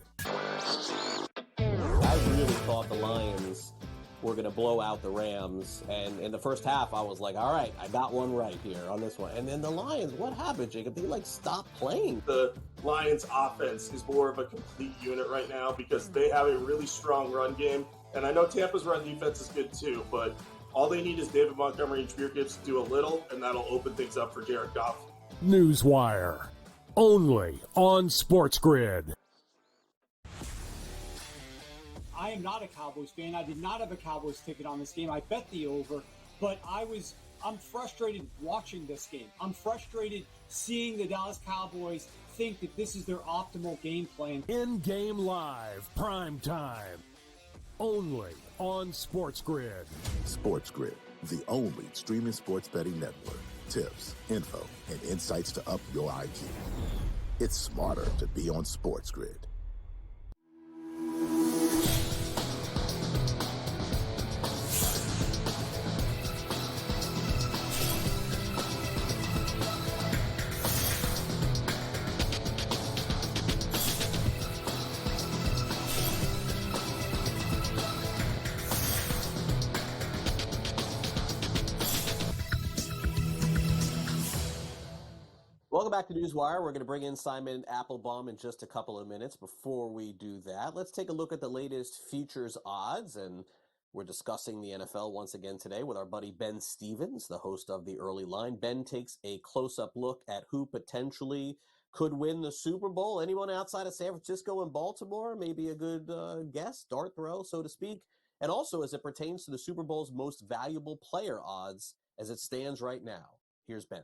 I really thought the Lions were going to blow out the Rams, and in the first half, I was like, all right, I got one right here on this one. And then the Lions, what happened, Jacob? They, stopped playing. The Lions' offense is more of a complete unit right now because they have a really strong run game. And I know Tampa's run defense is good too, but all they need is David Montgomery and Jahmyr Gibbs to do a little, and that'll open things up for Jared Goff. NewsWire, only on SportsGrid. I am not a Cowboys fan. I did not have a Cowboys ticket on this game. I bet the over, but I'm frustrated watching this game. I'm frustrated seeing the Dallas Cowboys think that this is their optimal game plan. In-game live, prime time, only on SportsGrid. SportsGrid, the only streaming sports betting network. Tips, info, and insights to up your IQ. It's smarter to be on SportsGrid. Welcome back to NewsWire. We're going to bring in Simon Applebaum in just a couple of minutes. Before we do that, let's take a look at the latest futures odds. And we're discussing the NFL once again today with our buddy Ben Stevens, the host of The Early Line. Ben takes a close-up look at who potentially could win the Super Bowl. Anyone outside of San Francisco and Baltimore? Maybe a good guess, dart throw, so to speak. And also as it pertains to the Super Bowl's most valuable player odds as it stands right now. Here's Ben.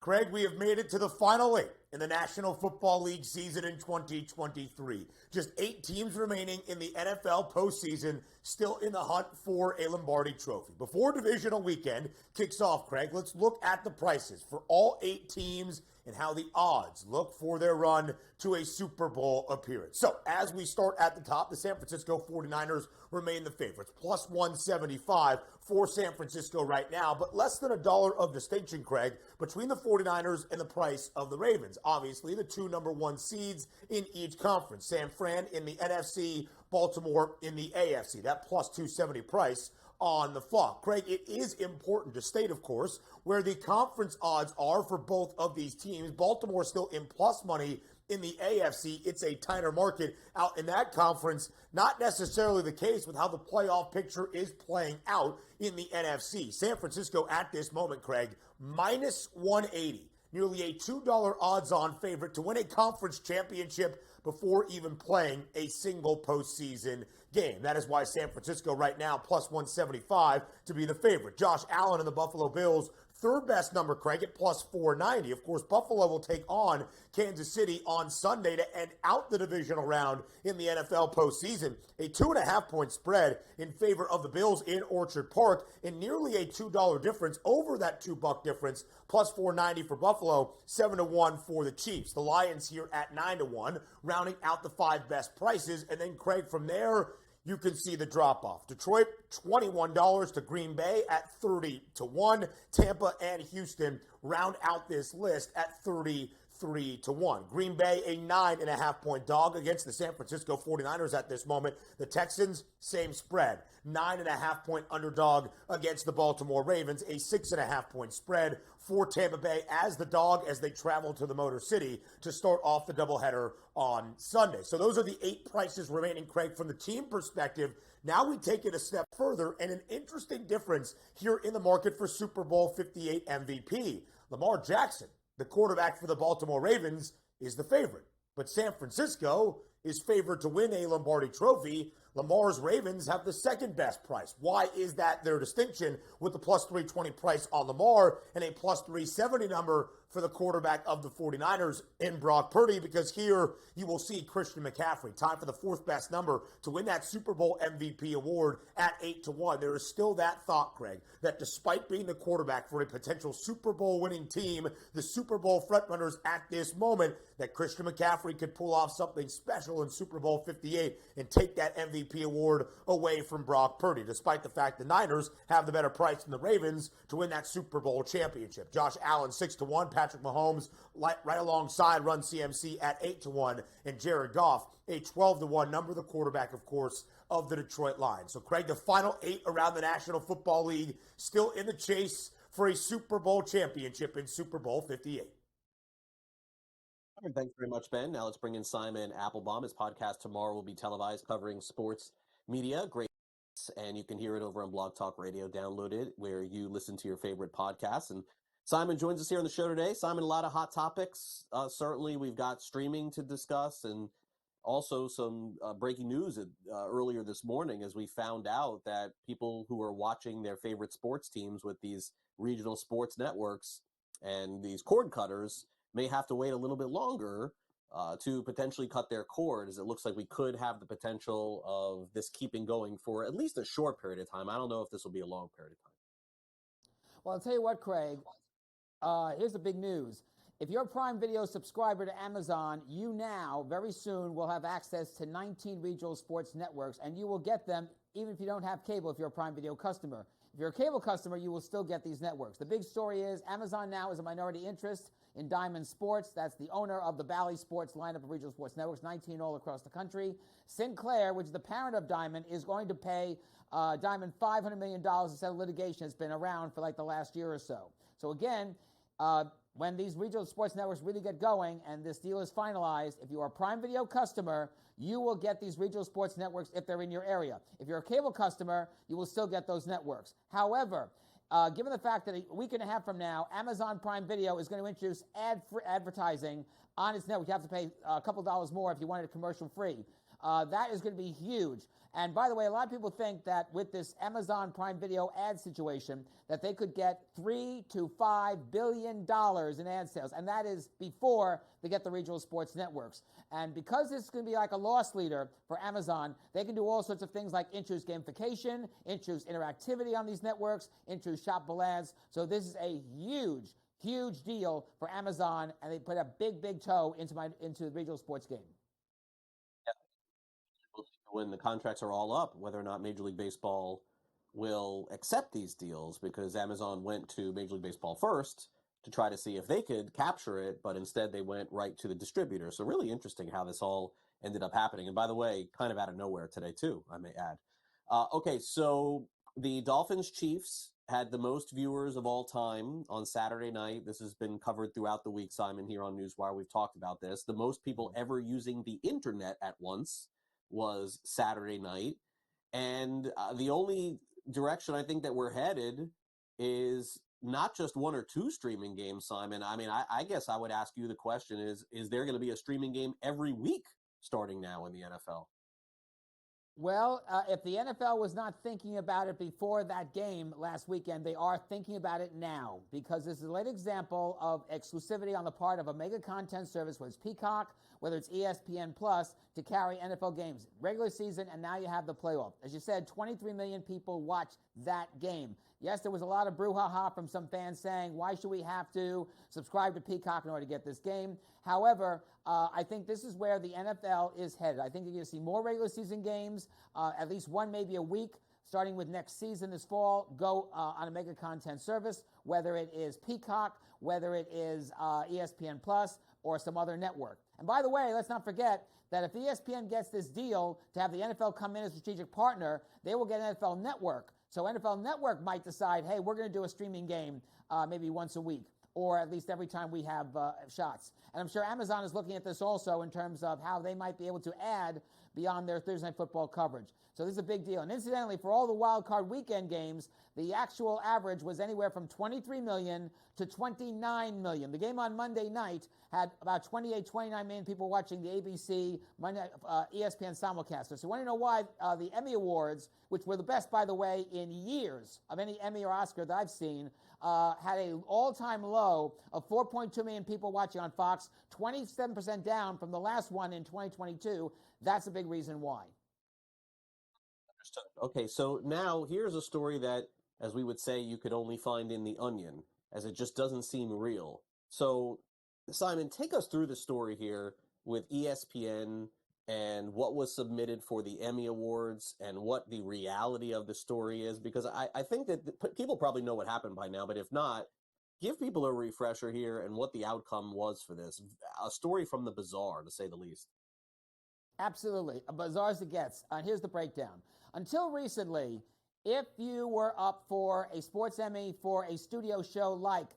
Craig, we have made it to the final 8 in the National Football League season in 2023. Just 8 teams remaining in the NFL postseason, still in the hunt for a Lombardi trophy. Before divisional weekend kicks off, Craig, let's look at the prices for all 8 teams and how the odds look for their run to a Super Bowl appearance. So as we start at the top, the San Francisco 49ers remain the favorites, plus 175 for San Francisco right now, but less than $1 of distinction, Craig, between the 49ers and the price of the Ravens. Obviously, the 2 number 1 seeds in each conference. San Fran in the NFC, Baltimore in the AFC. That plus 270 price on the flock. Craig, it is important to state, of course, where the conference odds are for both of these teams. Baltimore still in plus money in the AFC. It's a tighter market out in that conference. Not necessarily the case with how the playoff picture is playing out in the NFC. San Francisco at this moment, Craig, minus 180. Nearly a $2 odds-on favorite to win a conference championship before even playing a single postseason game. That is why San Francisco right now plus 175 to be the favorite. Josh Allen and the Buffalo Bills, third best number, Craig, at plus 490. Of course, Buffalo will take on Kansas City on Sunday to end out the divisional round in the NFL postseason. A 2.5-point spread in favor of the Bills in Orchard Park, and nearly a $2 difference over that $2 difference, plus 490 for Buffalo, 7-1 for the Chiefs. The Lions here at 9-1, rounding out the 5 best prices. And then, Craig, from there, you can see the drop-off. Detroit, $21 to Green Bay at 30-1. Tampa and Houston round out this list at 33-1. Green Bay, a 9.5-point dog against the San Francisco 49ers at this moment. The Texans, same spread. 9.5-point underdog against the Baltimore Ravens. A 6.5-point spread for Tampa Bay as the dog as they travel to the Motor City to start off the doubleheader on Sunday. So those are the 8 prices remaining, Craig, from the team perspective. Now we take it a step further, and an interesting difference here in the market for Super Bowl 58 MVP. Lamar Jackson, the quarterback for the Baltimore Ravens, is the favorite. But San Francisco is favored to win a Lombardi trophy. Lamar's Ravens have the second best price. Why is that their distinction with the plus 320 price on Lamar and a plus 370 number for the quarterback of the 49ers in Brock Purdy? Because here you will see Christian McCaffrey, time for the 4th best number to win that Super Bowl MVP award at 8-1. There is still that thought, Craig, that despite being the quarterback for a potential Super Bowl winning team, the Super Bowl frontrunners at this moment, that Christian McCaffrey could pull off something special in Super Bowl 58 and take that MVP award away from Brock Purdy, despite the fact the Niners have the better price than the Ravens to win that Super Bowl championship. Josh Allen, 6-1. Patrick Mahomes, right alongside Run CMC at 8-1. And Jared Goff, a 12-1 number, the quarterback, of course, of the Detroit Lions. So, Craig, the final 8 around the National Football League still in the chase for a Super Bowl championship in Super Bowl 58. Thanks very much, Ben. Now let's bring in Simon Applebaum. His podcast tomorrow will be televised, covering sports media. Great. And you can hear it over on Blog Talk Radio. Download it where you listen to your favorite podcasts. And Simon joins us here on the show today. Simon, a lot of hot topics. Certainly, we've got streaming to discuss, and also some breaking news earlier this morning as we found out that people who are watching their favorite sports teams with these regional sports networks and these cord cutters may have to wait a little bit longer to potentially cut their cord, as it looks like we could have the potential of this keeping going for at least a short period of time. I don't know if this will be a long period of time. Well, I'll tell you what, Craig. Here's the big news. If you're a Prime Video subscriber to Amazon, you now, very soon, will have access to 19 regional sports networks, and you will get them even if you don't have cable if you're a Prime Video customer. If you're a cable customer, you will still get these networks. The big story is Amazon now is a minority interest in Diamond Sports. That's the owner of the Bally Sports lineup of regional sports networks, 19 all across the country. Sinclair, which is the parent of Diamond, is going to pay Diamond $500 million instead of litigation that's been around for like the last year or so. So again, when these regional sports networks really get going and this deal is finalized, if you are a Prime Video customer, you will get these regional sports networks if they're in your area. If you're a cable customer, you will still get those networks. However, given the fact that a week and a half from now, Amazon Prime Video is going to introduce advertising on its network. You have to pay a couple dollars more if you want it commercial-free. That is going to be huge. And by the way, a lot of people think that with this Amazon Prime Video ad situation, that they could get $3 to $5 billion in ad sales. And that is before they get the regional sports networks. And because this is going to be like a loss leader for Amazon, they can do all sorts of things like introduce gamification, introduce interactivity on these networks, introduce shoppable ads. So this is a huge deal for Amazon, and they put a big toe into the regional sports game. When the contracts are all up, whether or not Major League Baseball will accept these deals, because Amazon went to Major League Baseball first to try to see if they could capture it, but instead they went right to the distributor. So really interesting how this all ended up happening. And by the way, kind of out of nowhere today too, I may add. Okay, so the Dolphins-Chiefs had the most viewers of all time on Saturday night. This has been covered throughout the week, Simon, here on NewsWire. We've talked about this. The most people ever using the internet at once was Saturday night. And the only direction I think that we're headed is not just one or two streaming games, Simon. I mean, I guess I would ask you the question is there going to be a streaming game every week starting now in the NFL? Well, if the NFL was not thinking about it before that game last weekend, they are thinking about it now, because this is a late example of exclusivity on the part of a mega content service, whether it's Peacock, whether it's ESPN Plus, to carry NFL games, regular season, and now you have the playoff. As you said, 23 million people watched that game. Yes, there was a lot of brouhaha from some fans saying, why should we have to subscribe to Peacock in order to get this game? However, I think this is where the NFL is headed. I think you're going to see more regular season games, at least one maybe a week, starting with next season this fall, go on a mega content service, whether it is Peacock, whether it is ESPN Plus, or some other network. And by the way, let's not forget that if ESPN gets this deal to have the NFL come in as a strategic partner, they will get an NFL Network. So NFL Network might decide, hey, we're going to do a streaming game maybe once a week, or at least every time we have shots. And I'm sure Amazon is looking at this also in terms of how they might be able to add beyond their Thursday Night Football coverage. So this is a big deal. And incidentally, for all the wild card weekend games, the actual average was anywhere from 23 million to 29 million. The game on Monday night had about 28, 29 million people watching the ABC Monday, ESPN simulcast. So you want to know why the Emmy Awards, which were the best, by the way, in years of any Emmy or Oscar that I've seen, had an all-time low of 4.2 million people watching on Fox, 27% down from the last one in 2022. That's a big reason why. Understood. Okay, so now here's a story that, as we would say, you could only find in The Onion, as it just doesn't seem real. So, Simon, take us through the story here with ESPN and what was submitted for the Emmy Awards and what the reality of the story is, because I think that people probably know what happened by now, but if not, give people a refresher here and what the outcome was for this. A story from the bizarre, to say the least. Absolutely. A bizarre as it gets. Here's the breakdown. Until recently, if you were up for a sports Emmy for a studio show like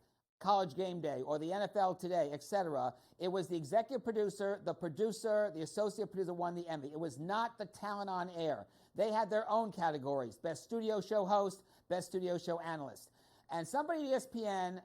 College Game Day or the NFL Today, etc., it was the executive producer, the associate producer won the Emmy. It was not the talent on air. They had their own categories: best studio show host, best studio show analyst. And somebody at ESPN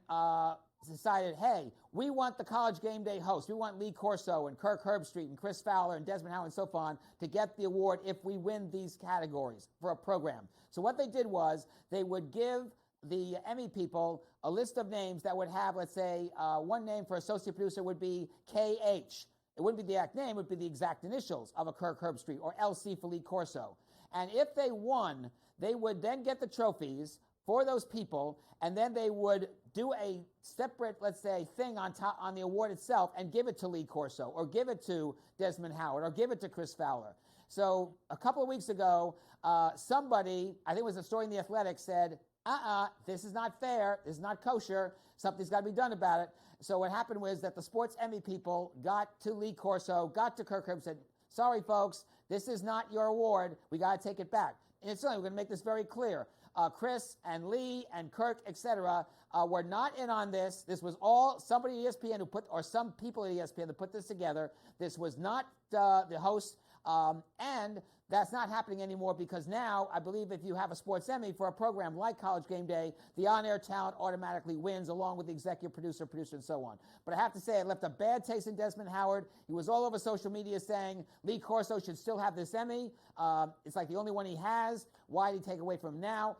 decided, hey, we want the College Game Day host. We want Lee Corso and Kirk Herbstreit and Chris Fowler and Desmond Howard and so on to get the award if we win these categories for a program. So what they did was they would give the Emmy people a list of names that would have, let's say, one name for associate producer would be KH. It wouldn't be the exact name, it would be the exact initials of a Kirk Herbstreit, or LC for Lee Corso. And if they won, they would then get the trophies for those people, and then they would do a separate, let's say, thing on top on the award itself and give it to Lee Corso, or give it to Desmond Howard, or give it to Chris Fowler. So a couple of weeks ago, somebody, I think it was a story in The Athletic, said, this is not fair, this is not kosher, something's got to be done about it. So what happened was that the sports Emmy people got to Lee Corso, got to Kirk Herbstreit, said, sorry folks, this is not your award, we got to take it back. And it's we're going to make this very clear. Chris and Lee and Kirk, etc., were not in on this. This was all somebody at ESPN who put, or some people at ESPN that put this together. This was not the host, and that's not happening anymore because now I believe if you have a sports Emmy for a program like College Game Day, the on-air talent automatically wins along with the executive producer, and so on. But I have to say it left a bad taste in Desmond Howard. He was all over social media saying Lee Corso should still have this Emmy. It's like the only one he has. Why did he take away from him now?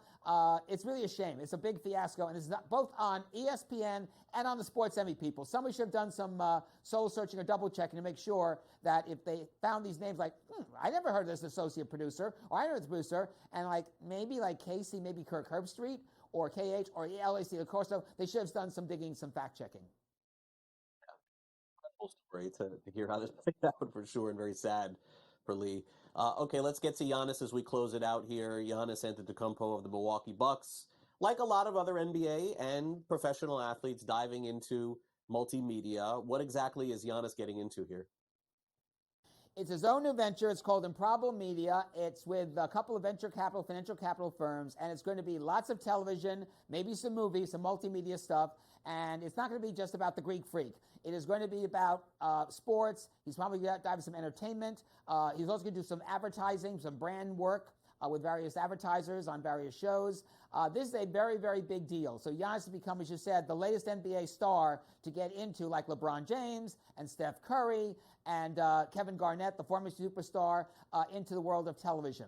It's really a shame. It's a big fiasco, and this is not, both on ESPN and on the sports Emmy people. Somebody should have done some soul searching or double checking to make sure that if they found these names like, I never heard of this associate producer, or I know this producer, and maybe Casey, maybe Kirk Herbstreit, or KH, or LAC Corso, they should have done some digging, some fact checking. Story to hear how this played out for sure, and very sad for Lee. Okay, let's get to Giannis as we close it out here. Giannis Antetokounmpo of the Milwaukee Bucks, like a lot of other NBA and professional athletes, diving into multimedia. What exactly is Giannis getting into here? It's his own new venture. It's called Improbable Media. It's with a couple of financial capital firms, and it's going to be lots of television, maybe some movies, some multimedia stuff, and it's not going to be just about the Greek Freak. It is going to be about sports. He's probably going to dive into some entertainment. He's also going to do some advertising, some brand work with various advertisers on various shows. This is a very, very big deal. So Giannis has become, as you said, the latest NBA star to get into, like LeBron James and Steph Curry and Kevin Garnett, the former superstar, into the world of television.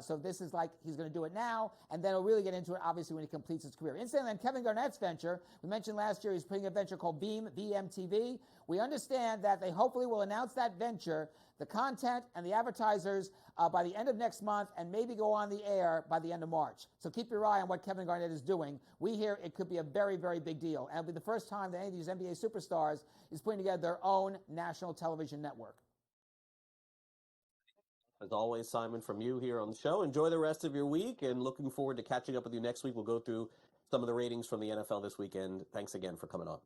So this is like he's going to do it now, and then he'll really get into it, obviously, when he completes his career. Incidentally, on Kevin Garnett's venture, we mentioned last year he's putting a venture called BeamTV. We understand that they hopefully will announce that venture, the content and the advertisers, by the end of next month, and maybe go on the air by the end of March. So keep your eye on what Kevin Garnett is doing. We hear it could be a very, very big deal, and it'll be the first time that any of these NBA superstars is putting together their own national television network. As always, Simon, from you here on the show, enjoy the rest of your week, and looking forward to catching up with you next week. We'll go through some of the ratings from the NFL this weekend. Thanks again for coming on.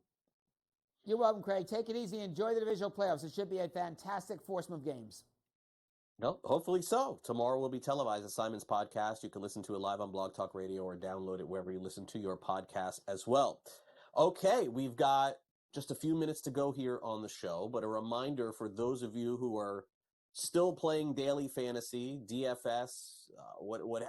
You're welcome, Craig. Take it easy. Enjoy the divisional playoffs. It should be a fantastic foursome of games. No, hopefully so. Tomorrow will be televised as Simon's podcast. You can listen to it live on Blog Talk Radio or download it wherever you listen to your podcast as well. Okay, we've got just a few minutes to go here on the show, but a reminder for those of you who are still playing daily fantasy, DFS,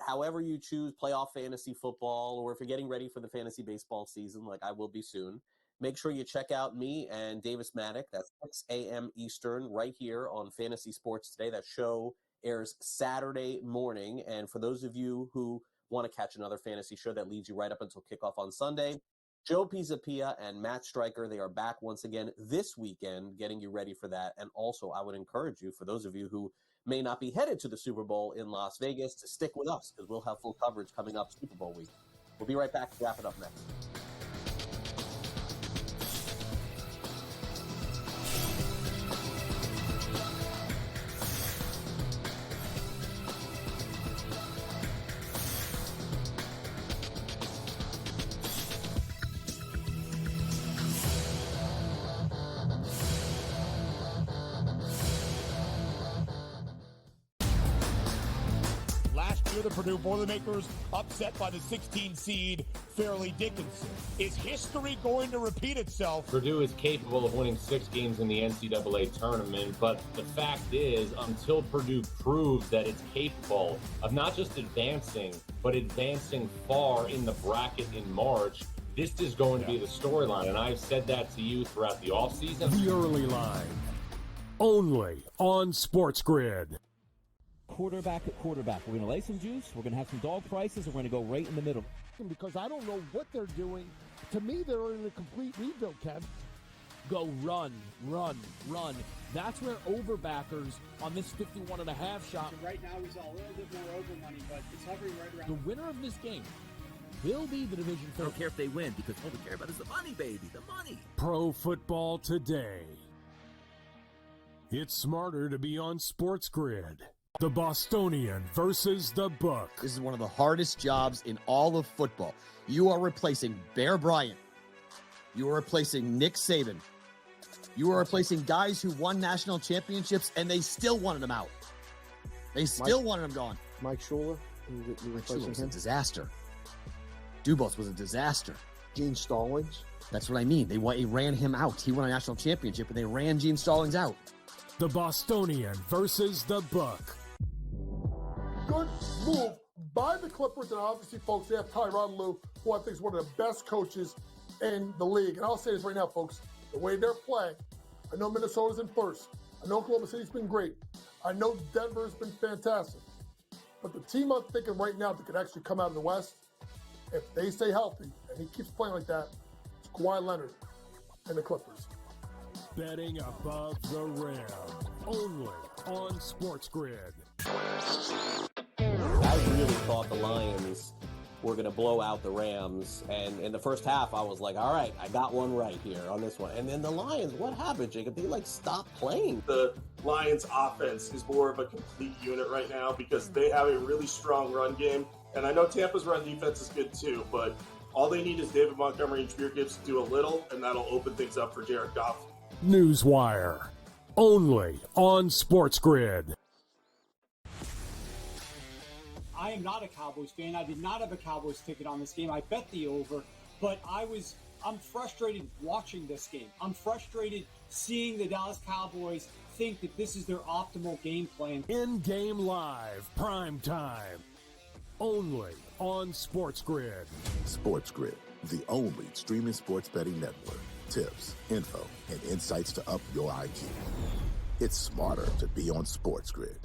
however you choose, playoff fantasy football, or if you're getting ready for the fantasy baseball season, like I will be soon, make sure you check out me and Davis Maddock. That's 6 a.m. Eastern right here on Fantasy Sports Today. That show airs Saturday morning. And for those of you who want to catch another fantasy show that leads you right up until kickoff on Sunday, Joe Pisapia and Matt Stryker, they are back once again this weekend, getting you ready for that. And also, I would encourage you, for those of you who may not be headed to the Super Bowl in Las Vegas, to stick with us, because we'll have full coverage coming up Super Bowl week. We'll be right back to wrap it up next. The Purdue Boilermakers upset by the 16 seed Fairleigh Dickinson. Is history going to repeat itself? Purdue is capable of winning 6 games in the NCAA tournament, but the fact is, until Purdue proves that it's capable of not just advancing, but advancing far in the bracket in March, this is going to be the storyline, and I've said that to you throughout the offseason. The Early Line, only on SportsGrid. Quarterback at quarterback. We're going to lay some juice. We're going to have some dog prices. We're going to go right in the middle. Because I don't know what they're doing. To me, they're in a complete rebuild, Kev. Go run. That's where overbackers on this 51.5 shot. Right now, we saw a little bit more over money, but it's hovering right around. The winner of this game will be the division I don't care if they win, because all we care about is the money, baby, the money. Pro Football Today. It's smarter to be on SportsGrid. The Bostonian versus the Book. This is one of the hardest jobs in all of football. You are replacing Bear Bryant. You are replacing Nick Saban. You are replacing guys who won national championships, and they still wanted him out. They still wanted him gone. Mike Schuler. Mike Schuler was a disaster. Dubas was a disaster. Gene Stallings. That's what I mean. They ran him out. He won a national championship, and they ran Gene Stallings out. The Bostonian versus the Book. Good move by the Clippers, and obviously, folks, they have Tyronn Lue, who I think is one of the best coaches in the league. And I'll say this right now, folks, the way they're playing, I know Minnesota's in first. I know Oklahoma City's been great. I know Denver's been fantastic. But the team I'm thinking right now that could actually come out of the West, if they stay healthy, and he keeps playing like that, it's Kawhi Leonard and the Clippers. Betting above the rim, only on SportsGrid. I really thought the Lions were going to blow out the Rams, and in the first half, I was like, all right, I got one right here on this one. And then the Lions, what happened, Jacob? They, stopped playing. The Lions' offense is more of a complete unit right now because they have a really strong run game. And I know Tampa's run defense is good too, but all they need is David Montgomery and Jahmyr Gibbs to do a little, and that'll open things up for Jared Goff. NewsWire, only on SportsGrid. I am not a Cowboys fan. I did not have a Cowboys ticket on this game. I bet the over, but I'm frustrated watching this game. I'm frustrated seeing the Dallas Cowboys think that this is their optimal game plan. In-game live, prime time, only on SportsGrid. SportsGrid, the only streaming sports betting network. Tips, info, and insights to up your IQ. It's smarter to be on SportsGrid.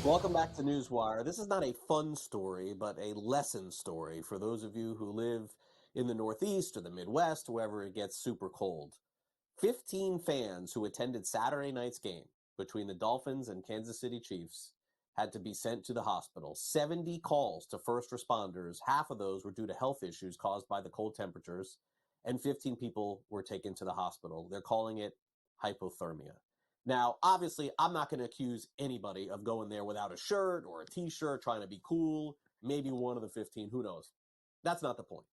Welcome back to NewsWire. This is not a fun story, but a lesson story for those of you who live in the Northeast or the Midwest, wherever it gets super cold. 15 fans who attended Saturday night's game between the Dolphins and Kansas City Chiefs had to be sent to the hospital. 70 calls to first responders. Half of those were due to health issues caused by the cold temperatures, and 15 people were taken to the hospital. They're calling it hypothermia. Now, obviously, I'm not going to accuse anybody of going there without a shirt or a T-shirt, trying to be cool. Maybe one of the 15, who knows? That's not the point.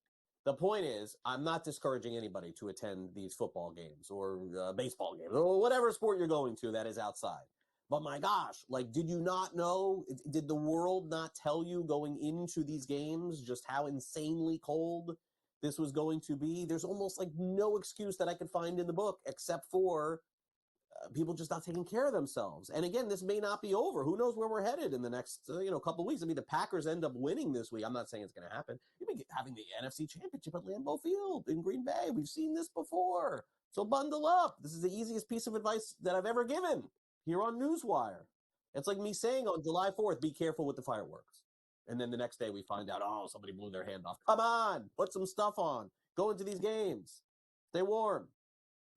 The point is, I'm not discouraging anybody to attend these football games or baseball games or whatever sport you're going to that is outside. But my gosh, did you not know? Did the world not tell you going into these games just how insanely cold this was going to be? There's almost no excuse that I could find in the book except for people just not taking care of themselves. And again, this may not be over. Who knows where we're headed in the next couple of weeks? I mean, the Packers end up winning this week. I'm not saying it's going to happen. You've been having the NFC Championship at Lambeau Field in Green Bay. We've seen this before. So bundle up. This is the easiest piece of advice that I've ever given here on NewsWire. It's like me saying on July 4th, be careful with the fireworks. And then the next day we find out, somebody blew their hand off. Come on, put some stuff on. Go into these games. Stay warm.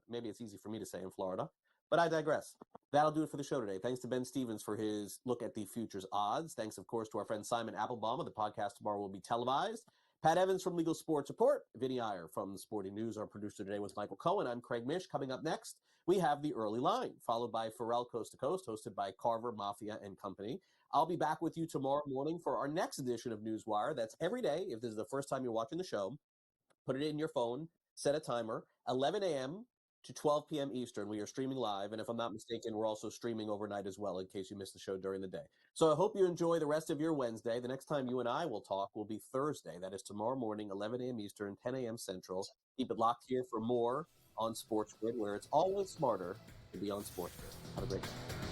Maybe it's easy for me to say in Florida. But I digress. That'll do it for the show today. Thanks to Ben Stevens for his look at the futures odds. Thanks, of course, to our friend Simon Applebaum. The podcast tomorrow will be televised. Pat Evans from Legal Sports Report. Vinnie Iyer from Sporting News. Our producer today was Michael Cohen. I'm Craig Mish. Coming up next, we have The Early Line, followed by Pharrell Coast to Coast, hosted by Carver, Mafia, and Company. I'll be back with you tomorrow morning for our next edition of NewsWire. That's every day. If this is the first time you're watching the show, put it in your phone, set a timer, 11 a.m., to 12 p.m. Eastern. We are streaming live, and if I'm not mistaken, we're also streaming overnight as well in case you missed the show during the day. So I hope you enjoy the rest of your Wednesday. The next time you and I will talk will be Thursday. That is tomorrow morning, 11 a.m. Eastern, 10 a.m. Central. Keep it locked here for more on SportsGrid, where it's always smarter to be on SportsGrid. Have a great day.